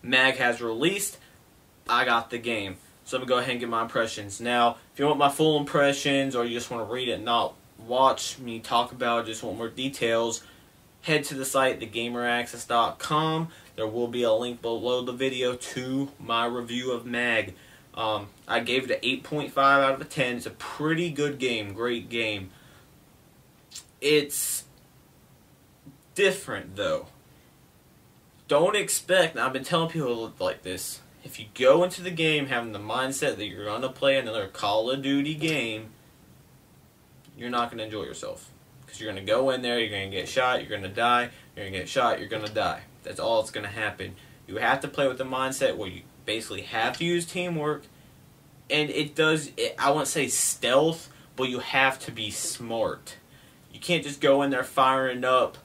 MAG has released. I got the game. So I'm going to go ahead and get my impressions. Now, if you want my full impressions or you just want to read it and not watch me talk about it, just want more details, head to the site, thegameraccess.com. There will be a link below the video to my review of MAG. I gave it an 8.5 out of a 10. It's a pretty good game. Great game. It's different, though. Don't expect, and I've been telling people like this, if you go into the game having the mindset that you're going to play another Call of Duty game, you're not going to enjoy yourself. Because you're going to go in there, you're going to get shot, you're going to die, you're going to get shot, you're going to die. That's all that's going to happen. You have to play with the mindset where you basically have to use teamwork, and I won't say stealth, but you have to be smart. You can't just go in there firing up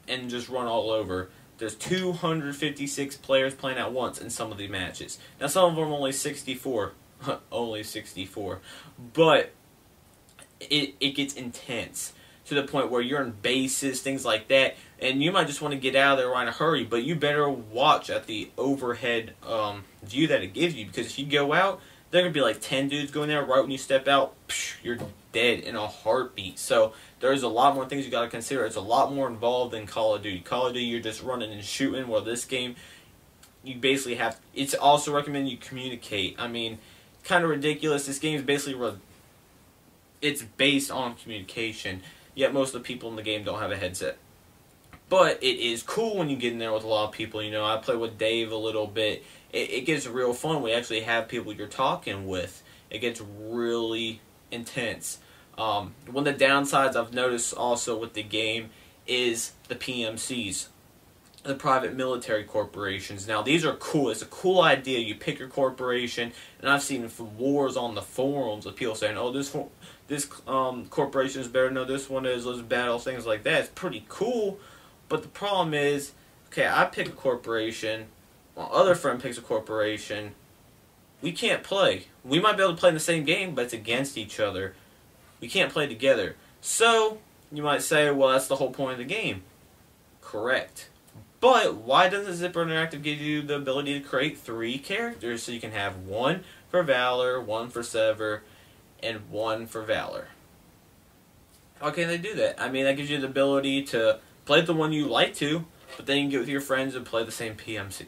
and just run all over. There's 256 players playing at once in some of the matches. Now, some of them are only 64. Only 64. But it gets intense to the point where you're in bases, things like that, and you might just want to get out of there right in a hurry, but you better watch at the overhead view that it gives you, because if you go out, there are going to be like 10 dudes going there. Right when you step out, you're dead in a heartbeat. So there's a lot more things you got to consider. It's a lot more involved than Call of Duty. Call of Duty, you're just running and shooting, while this game, you basically have, it's also recommended you communicate. I mean, kind of ridiculous. This game is basically, it's based on communication, yet most of the people in the game don't have a headset. But it is cool when you get in there with a lot of people. You know, I play with Dave a little bit. It gets real fun. We actually have people you're talking with. It gets really intense. One of the downsides I've noticed also with the game is the PMCs, the private military corporations. Now, these are cool. It's a cool idea. You pick your corporation, and I've seen wars on the forums of people saying, "Oh, this corporation is better. No, this one is. Let's battle," things like that. It's pretty cool. But the problem is, okay, I pick a corporation, my other friend picks a corporation, we can't play. We might be able to play in the same game, but it's against each other. We can't play together. So, you might say, well, that's the whole point of the game. Correct. But, why doesn't Zipper Interactive give you the ability to create 3 characters, so you can have 1 for Valor, 1 for Sever, and 1 for Valor? How can they do that? I mean, that gives you the ability to play the one you like to, but then you can get with your friends and play the same PMC.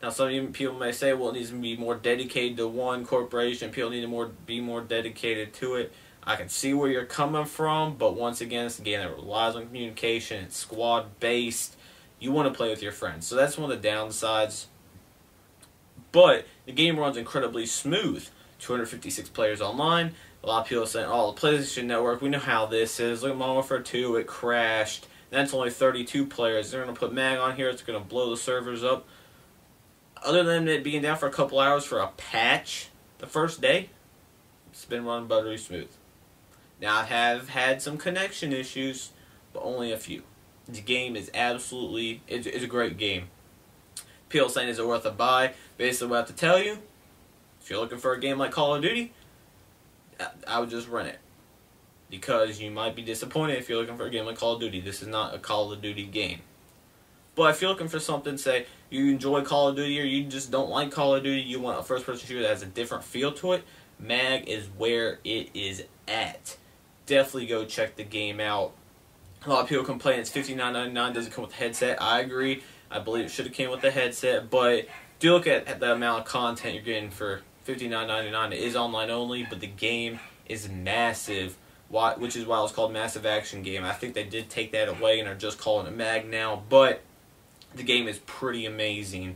Now, some people may say, well, it needs to be more dedicated to one corporation. People need to be more dedicated to it. I can see where you're coming from, but once again, it's a game that relies on communication. It's squad-based. You want to play with your friends. So that's one of the downsides. But the game runs incredibly smooth. 256 players online. A lot of people are saying, oh, the PlayStation Network, we know how this is. Look at Modern Warfare 2, it crashed. That's only 32 players. They're going to put MAG on here. It's going to blow the servers up. Other than it being down for a couple hours for a patch the first day, it's been running buttery smooth. Now, I have had some connection issues, but only a few. The game is absolutely, it's a great game. People saying, is it worth a buy? Basically, what I have to tell you, if you're looking for a game like Call of Duty, I would just rent it. Because you might be disappointed if you're looking for a game like Call of Duty. This is not a Call of Duty game. But if you're looking for something, say, you enjoy Call of Duty or you just don't like Call of Duty, you want a first-person shooter that has a different feel to it, MAG is where it is at. Definitely go check the game out. A lot of people complain it's $59.99, doesn't come with a headset. I agree. I believe it should have came with a headset, but do look at the amount of content you're getting for $59.99. It is online only, but the game is massive. Which is why it's called Massive Action Game. I think they did take that away and are just calling it MAG now, but the game is pretty amazing.